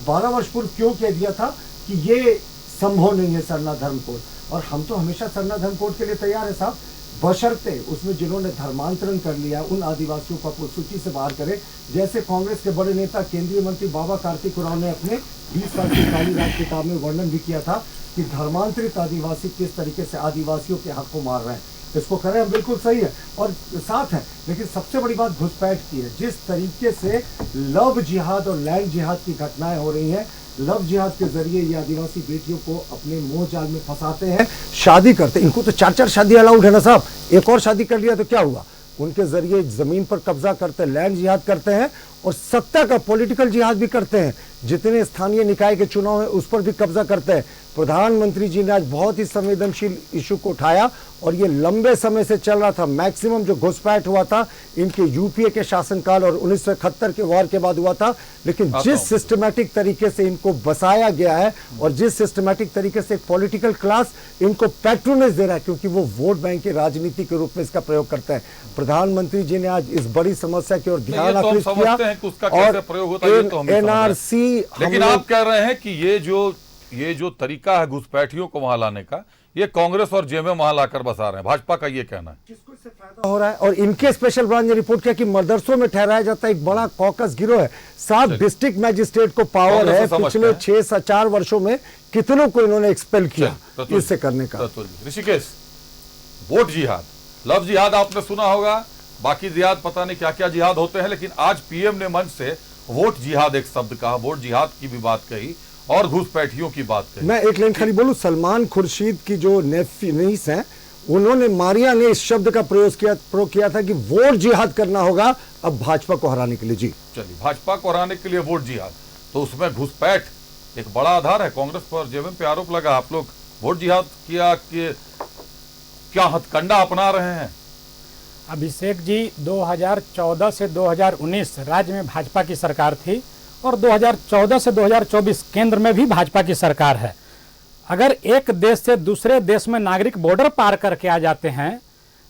12 वर्ष पूर्व क्यों कह दिया था कि ये संभव नहीं है सरना धर्म कोड। और हम तो हमेशा सरना धर्म कोड के लिए तैयार है साहब, बशर्ते उसमें जिन्होंने धर्मांतरण कर लिया उन आदिवासियों को अपनी सूची से बाहर करें। जैसे कांग्रेस के बड़े नेता केंद्रीय मंत्री बाबा कार्तिक उरांव ने अपने 20 साल की काली रात किताब में वर्णन भी किया था कि धर्मांतरित आदिवासी किस तरीके से आदिवासियों के हक को मार रहे हैं। इसको करें हम, बिल्कुल सही है और साथ है। लेकिन सबसे बड़ी बात घुसपैठ की है। जिस तरीके से लव जिहाद और लैंड जिहाद की घटनाएं हो रही हैं, लव जिहाद के जरिए ये आदिवासी बेटियों को अपने मोह जाल में फंसाते हैं, शादी करते हैं। इनको तो 4-4 शादी अलाउड है ना साहब, एक और शादी कर लिया तो क्या हुआ। उनके जरिए जमीन पर कब्जा करते हैं, लैंड जिहाद करते हैं और सत्ता का पॉलिटिकल जिहाद भी करते हैं। जितने स्थानीय निकाय के चुनाव है उस पर भी कब्जा करते हैं। प्रधानमंत्री जी ने आज बहुत ही संवेदनशील इशू को उठाया और ये लंबे समय से चल रहा था। मैक्सिमम जो घुसपैठ हुआ था इनके यूपीए के शासनकाल और 1971 के वार के बाद हुआ था। लेकिन जिस सिस्टमैटिक तरीके से इनको बसाया गया है और जिस सिस्टमैटिक तरीके से एक पॉलिटिकल क्लास इनको पैट्रोनेज दे रहा है, क्योंकि वो वोट बैंक की राजनीति के रूप में इसका प्रयोग करते हैं। प्रधानमंत्री जी ने आज इस बड़ी समस्या की ओर ध्यान आकृष्ट किया और एनआरसी।
लेकिन आप कह रहे हैं कि ये जो तरीका है घुसपैठियों को वहां लाने का, ये कांग्रेस और जेएमएम वहां लाकर बसा रहे हैं, भाजपा का ये कहना है।
किसको इससे फायदा हो रहा है। और इनके स्पेशल ब्रांच ने रिपोर्ट किया कि मदरसों में ठहराया जाता है एक बड़ा कॉकस गिरोह है। 7 डिस्ट्रिक्ट मैजिस्ट्रेट को पावर है। पिछले 6-4 वर्षों में कितनों को इन्होंने एक्सपेल किया इससे करने का।
ऋषिकेश, वोट जिहाद, लव जिहाद आपने सुना होगा, बाकी जिहाद पता नहीं क्या क्या जिहाद होते हैं, लेकिन आज पीएम ने मंच से वोट जिहाद एक शब्द कहा, वोट जिहाद की भी बात कही और घुसपैठियों की बात कही।
मैं एक लाइन खाली बोलूं, सलमान खुर्शीद की जो नीस हैं, उन्होंने मारिया ने इस शब्द का प्रयोग किया था कि वोट जिहाद करना होगा अब भाजपा को हराने के लिए। जी
चलिए, भाजपा को हराने के लिए वोट जिहाद, तो उसमें घुसपैठ एक बड़ा आधार है। कांग्रेस पर जेएमएम पे आरोप लगा आप लोग वोट जिहाद किया कि क्या हथकंडा अपना रहे हैं।
अभिषेक जी, 2014 से 2019 राज्य में भाजपा की सरकार थी और 2014 से 2024 केंद्र में भी भाजपा की सरकार है। अगर एक देश से दूसरे देश में नागरिक बॉर्डर पार करके आ जाते हैं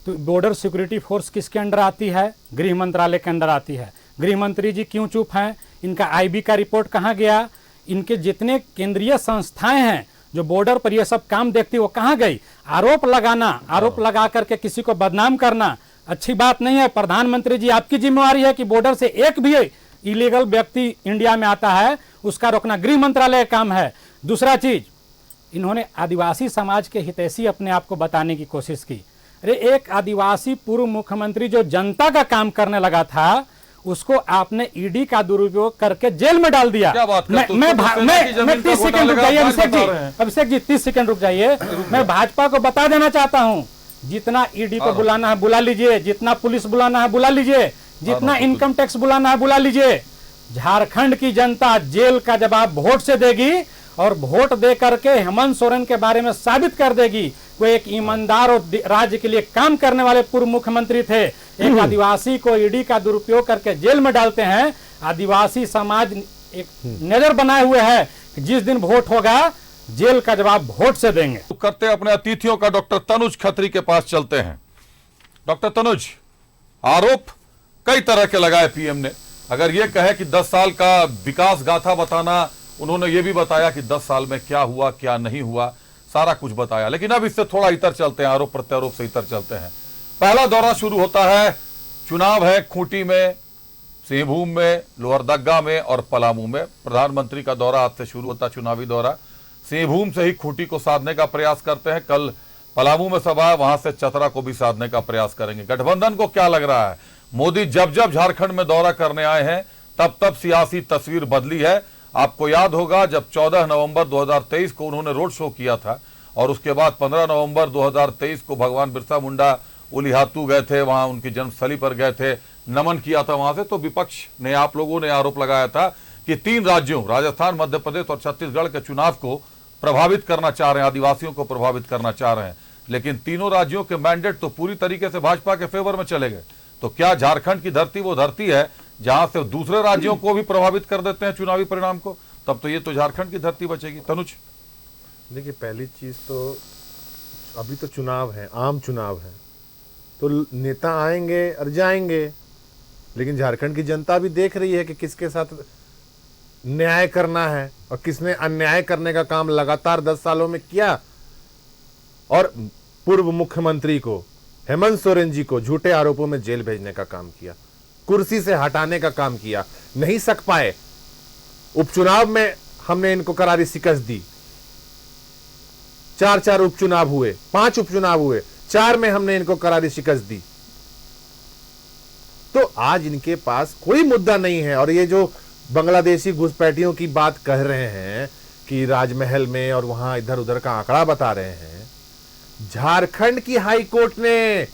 तो बॉर्डर सिक्योरिटी फोर्स किसके अंडर आती है? गृह मंत्रालय के अंडर आती है। गृह मंत्री जी क्यों चुप हैं? इनका आईबी का रिपोर्ट कहाँ गया? इनके जितने केंद्रीय संस्थाएं हैं जो बॉर्डर पर ये सब काम देखती, वो कहाँ गई? आरोप लगाना, आरोप लगा करके किसी को बदनाम करना अच्छी बात नहीं है। प्रधानमंत्री जी, आपकी जिम्मेवारी है कि बॉर्डर से एक भी इलीगल व्यक्ति इंडिया में आता है उसका रोकना गृह मंत्रालय का काम है। दूसरा चीज, इन्होंने आदिवासी समाज के हितैषी अपने आप को बताने की कोशिश की। अरे एक आदिवासी पूर्व मुख्यमंत्री जो जनता का काम करने लगा था, उसको आपने ईडी का दुरुपयोग करके जेल में डाल दिया।
क्या बात करते हो?
मैं 30 सेकंड रुक जाइए अभिषेक जी 30 सेकंड रुक जाइए। मैं भाजपा को बता देना चाहता हूं, जितना ईडी को बुलाना है बुला लीजिए, जितना पुलिस बुलाना है बुला लीजिए, जितना इनकम टैक्स बुलाना है बुला लीजिए। झारखंड की जनता जेल का जवाब वोट से देगी और वोट दे करके हेमंत सोरेन के बारे में साबित कर देगी वो एक ईमानदार और राज्य के लिए काम करने वाले पूर्व मुख्यमंत्री थे। एक आदिवासी को ईडी का दुरुपयोग करके जेल में डालते हैं। आदिवासी समाज एक नजर बनाए हुए है कि जिस दिन वोट होगा जेल का जवाब वोट से देंगे।
तो करते अपने अतिथियों का डॉक्टर तनुज खत्री के पास चलते हैं। डॉक्टर तनुज, आरोप कई तरह के लगाए पीएम ने। अगर यह कहे कि 10 साल का विकास गाथा बताना, उन्होंने ये भी बताया कि 10 साल में क्या हुआ क्या नहीं हुआ, सारा कुछ बताया। लेकिन अब इससे थोड़ा इतर चलते हैं, आरोप प्रत्यारोप से इतर चलते हैं। पहला दौरा शुरू होता है, चुनाव है खूंटी में, सिंहभूम में, लोहरदग्गा में और पलामू में। प्रधानमंत्री का दौरा आज से शुरू होता, चुनावी दौरा। सिंहभूम से ही खूंटी को साधने का प्रयास करते हैं, कल पलामू में सभा है, वहां से चतरा को भी साधने का प्रयास करेंगे। गठबंधन को क्या लग रहा है? मोदी जब जब झारखंड में दौरा करने आए हैं तब तब सियासी तस्वीर बदली है। आपको याद होगा जब 14 नवंबर 2023 को उन्होंने रोड शो किया था और उसके बाद 15 नवंबर 2023 को भगवान बिरसा मुंडा उलिहातू गए थे, वहां उनकी जन्मस्थली पर गए थे, नमन किया था वहां से। तो विपक्ष ने, आप लोगों ने आरोप लगाया था कि 3 राज्यों राजस्थान, मध्य प्रदेश और छत्तीसगढ़ के चुनाव को प्रभावित करना चाह रहे हैं, आदिवासियों को प्रभावित करना चाह रहे हैं। लेकिन तीनों राज्यों के मैंडेट तो पूरी तरीके से भाजपा के फेवर में चले गए। तो क्या झारखंड की धरती वो धरती है जहां से दूसरे राज्यों को भी प्रभावित कर देते हैं चुनावी परिणाम को? तब तो ये तो झारखंड की धरती बचेगी। तनुज,
देखिए, पहली चीज तो अभी तो चुनाव है, आम चुनाव है, तो नेता आएंगे और जाएंगे, लेकिन झारखंड की जनता भी देख रही है कि किसके साथ न्याय करना है और किसने अन्याय करने का काम लगातार 10 सालों में किया। और पूर्व मुख्यमंत्री को, हेमंत सोरेन जी को झूठे आरोपों में जेल भेजने का काम किया, कुर्सी से हटाने का काम किया, नहीं सक पाए। उपचुनाव में हमने इनको करारी शिकस्त दी। 4 उपचुनाव हुए, 5 उपचुनाव हुए, 4 में हमने इनको करारी शिकस्त दी। तो आज इनके पास कोई मुद्दा नहीं है। और ये जो बांग्लादेशी घुसपैठियों की बात कह रहे हैं कि राजमहल में और वहां इधर उधर का आंकड़ा बता रहे हैं, झारखंड की हाई कोर्ट ने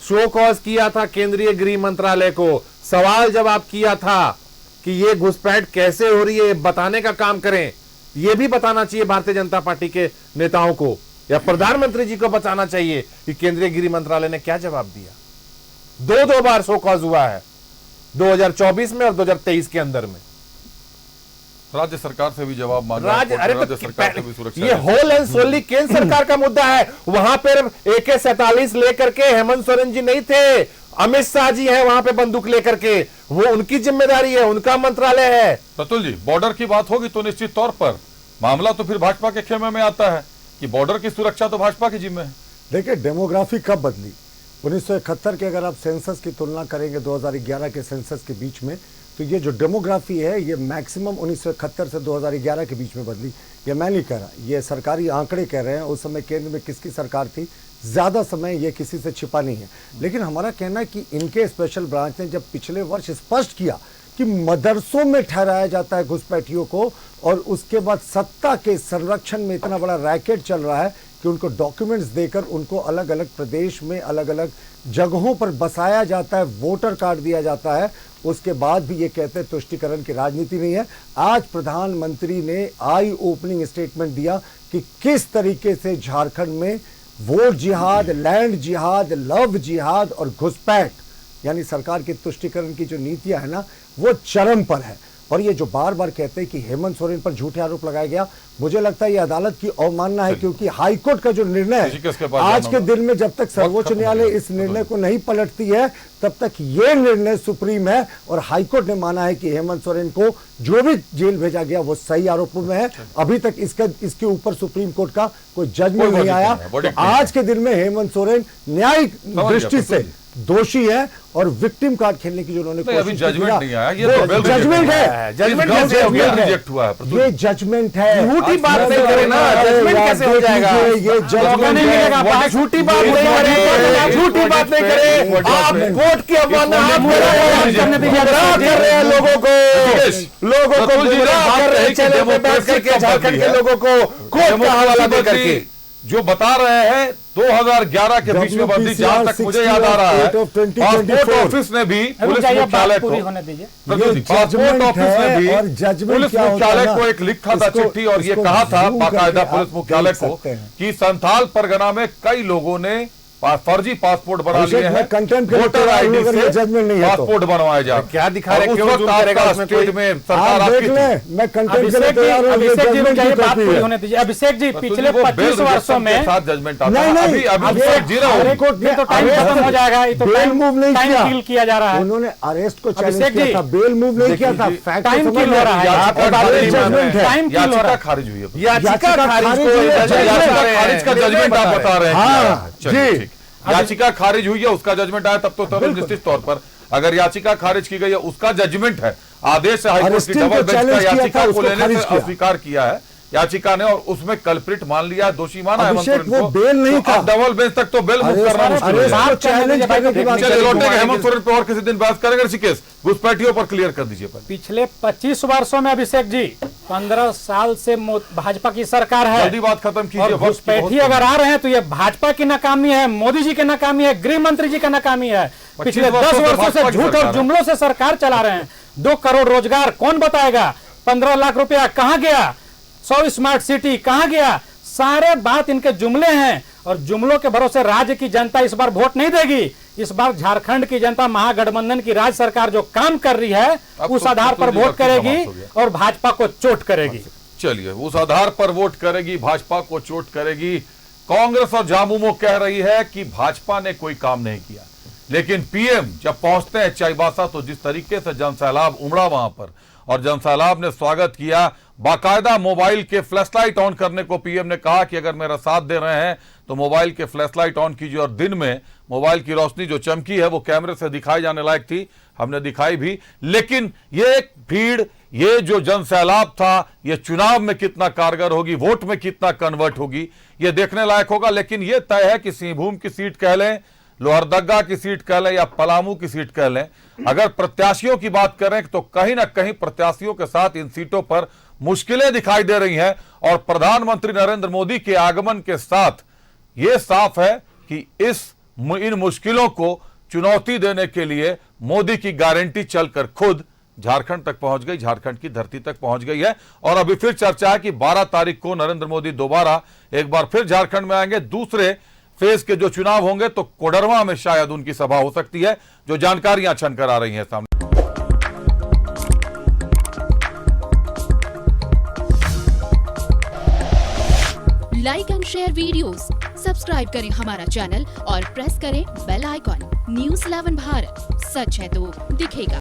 शो कॉज किया था केंद्रीय गृह मंत्रालय को, सवाल जवाब किया था कि ये घुसपैठ कैसे हो रही है, बताने का काम करें। ये भी बताना चाहिए भारतीय जनता पार्टी के नेताओं को या प्रधानमंत्री जी को बताना चाहिए कि केंद्रीय गृह मंत्रालय ने क्या जवाब दिया। 2 बार शो कॉज हुआ है, 2024 में और 2023 के अंदर में।
राज्य सरकार से भी जवाब मांगा,
राज्य
सरकार से भी सुरक्षा।
ये होल एंड सोली केंद्र सरकार का मुद्दा है। वहां पर AK-47 लेकर के हेमंत सोरेन जी नहीं थे, अमित शाह जी है वहां पे बंदूक लेकर के, वो उनकी जिम्मेदारी है, उनका मंत्रालय है।
प्रतुल जी, बॉर्डर की बात होगी तो निश्चित तौर पर मामला तो फिर भाजपा के खेमे में आता है कि बॉर्डर की सुरक्षा तो भाजपा की जिम्मे है।
देखिए, डेमोग्राफी कब बदली? 1971 के अगर आप सेंसस की तुलना करेंगे 2011 के सेंसस के बीच में, तो ये जो डेमोग्राफी है ये मैक्सिमम 1971 से 2011 के बीच में बदली। ये मैं नहीं कह रहा, ये सरकारी आंकड़े कह रहे हैं। उस समय केंद्र में किसकी सरकार थी, ज़्यादा समय ये किसी से छिपा नहीं है। लेकिन हमारा कहना है कि इनके स्पेशल ब्रांच ने जब पिछले वर्ष स्पष्ट किया कि मदरसों में ठहराया जाता है घुसपैठियों को, और उसके बाद सत्ता के संरक्षण में इतना बड़ा रैकेट चल रहा है कि उनको डॉक्यूमेंट्स देकर उनको अलग अलग प्रदेश में अलग अलग जगहों पर बसाया जाता है, वोटर कार्ड दिया जाता है। उसके बाद भी ये कहते हैं तुष्टिकरण की राजनीति नहीं है। आज प्रधानमंत्री ने आई ओपनिंग स्टेटमेंट दिया कि किस तरीके से झारखंड में वोट जिहाद, लैंड जिहाद, लव जिहाद और घुसपैठ यानी सरकार की तुष्टिकरण की जो नीतियां है ना, वो चरम पर है। और ये जो बार बार कहते हैं कि हेमंत सोरेन पर झूठे आरोप लगाया गया, मुझे लगता है ये अदालत की अवमानना है, क्योंकि हाईकोर्ट का जो निर्णय है आज के दिन में, जब तक सर्वोच्च न्यायालय इस निर्णय को नहीं पलटती है तब तक ये निर्णय सुप्रीम है। और हाईकोर्ट ने माना है कि हेमंत सोरेन को जो भी जेल भेजा गया वो सही आरोपों में है। अभी तक इसके ऊपर सुप्रीम कोर्ट का कोई जजमेंट नहीं आया। तो आज के दिन में हेमंत सोरेन न्यायिक दृष्टि से दोषी है और विक्टिम कार्ड खेलने की जो उन्होंने कोशिश की,
जजमेंट नहीं आया, ये
जजमेंट है,
जजमेंट
रिजेक्ट हुआ है,
ये जजमेंट है।
झूठी बात नहीं करे ना, जजमेंट कैसे हो जाएगा?
ये जजमेंट है,
झूठी बात नहीं करे, झूठी बात नहीं करे, आप कोर्ट की अवमानना कर रहे हैं, लोगों को गुमराह कर रहे हैं, चैनल पे बैठ करके झारखंड के लोगों को कोर्ट का हवाला दे करके
जो बता रहे हैं 2011 के बीच में वर्दी, जहां तक मुझे याद आ रहा है, पासपोर्ट ऑफिस ने भी पुलिस मुख्यालय को पासपोर्ट ऑफिस ने भी पुलिस मुख्यालय को एक लिखा था चिट्ठी और ये कहा था बाकायदा पुलिस मुख्यालय को कि संथाल परगना में कई लोगों ने फर्जी पासपोर्ट बना लिए हैं, वोटर आईडी से पासपोर्ट बनवाए जा।
क्या दिखा रहे
उस वक्त आपका स्टेट में सरकार आपकी
मैं कंटेंट के लिए तैयार हूं।
अभिषेक जी पिछले 25 वर्षों में
साथ जजमेंट आता
नहीं,
है। अभी अभिषेक जी रहा
तो टाइम खत्म हो जाएगा, ये तो
बेल मूव नहीं
टाइम किल किया जा रहा है।
उन्होंने अरेस्ट को चैलेंज किया था, बेल मूव नहीं किया था, फैक्ट
टाइम किल हो रहा है, टाइम किल हो रहा है।
खारिज हुई है,
याचिका
खारिज का जजमेंट आप बता रहे हैं।
हाँ जी,
याचिका खारिज हुई है, उसका जजमेंट आया, तब तो तरल निश्चित तौर पर अगर याचिका खारिज की गई है उसका जजमेंट है, आदेश है हाईकोर्ट की डबल बेंच का याचिका को लेने से अस्वीकार किया है याचिका ने और उसमें कल्प्रिट मान लिया, दोषी माना है।
वो बेल नहीं था,
डबल बेंच तक तो बेल मूव करना मुश्किल है। चलिए लौटेंगे हेमंत सोरेन पे और किसी दिन बहस करेंगे। ऋषिकेश, घुसपैठियों पर क्लियर कर दीजिए।
पिछले 25 वर्षों में अभिषेक जी 15 साल से भाजपा की सरकार है,
जल्दी बात खत्म कीजिए।
घुसपैठी अगर आ रहे हैं तो ये भाजपा की नाकामी है, मोदी जी की नाकामी है, गृह मंत्री जी का नाकामी है। पिछले 10 वर्षों से झूठ और जुमलों से सरकार चला रहे हैं। 2 करोड़ रोजगार कौन बताएगा? 15 लाख रुपया कहां गया? 100 स्मार्ट सिटी कहां गया? सारे बात इनके जुमले हैं और जुमलों के भरोसे राज्य की जनता इस बार वोट नहीं देगी। इस बार झारखंड की जनता महागठबंधन की राज्य सरकार जो काम कर रही है उस आधार पर वोट करेगी और भाजपा को चोट करेगी।
चलिए, उस आधार पर वोट करेगी, भाजपा को चोट करेगी। कांग्रेस और झामुमो कह रही है कि भाजपा ने कोई काम नहीं किया, लेकिन पीएम जब पहुंचते हैं चाईबासा तो जिस तरीके से जनसैलाब उमड़ा वहां पर और जनसैलाब ने स्वागत किया, बाकायदा मोबाइल के फ्लैशलाइट ऑन करने को पीएम ने कहा कि अगर मेरा साथ दे रहे हैं तो मोबाइल के फ्लैशलाइट ऑन कीजिए। और दिन में मोबाइल की रोशनी जो चमकी है वो कैमरे से दिखाई जाने लायक थी, हमने दिखाई भी। लेकिन ये एक भीड़, ये जो जनसैलाब था, ये चुनाव में कितना कारगर होगी, वोट में कितना कन्वर्ट होगी, ये देखने लायक होगा। लेकिन ये तय है कि सिंहभूम की सीट कह लें, लोहरदगा की सीट कह लें या पलामू की सीट कह लें, अगर प्रत्याशियों की बात करें तो कहीं ना कहीं प्रत्याशियों के साथ इन सीटों पर मुश्किलें दिखाई दे रही हैं। और प्रधानमंत्री नरेंद्र मोदी के आगमन के साथ यह साफ है कि इन मुश्किलों को चुनौती देने के लिए मोदी की गारंटी चलकर खुद झारखंड तक पहुंच गई, झारखंड की धरती तक पहुंच गई है। और अभी फिर चर्चा है कि 12 तारीख को नरेंद्र मोदी दोबारा एक बार फिर झारखंड में आएंगे। दूसरे फेज के जो चुनाव होंगे तो कोडरमा में शायद उनकी सभा हो सकती है, जो जानकारियां छनकर आ रही हैं सामने।
Like and share videos, subscribe करें हमारा चैनल और प्रेस करें बेल आइकॉन। न्यूज़ 11 भारत, सच है तो दिखेगा।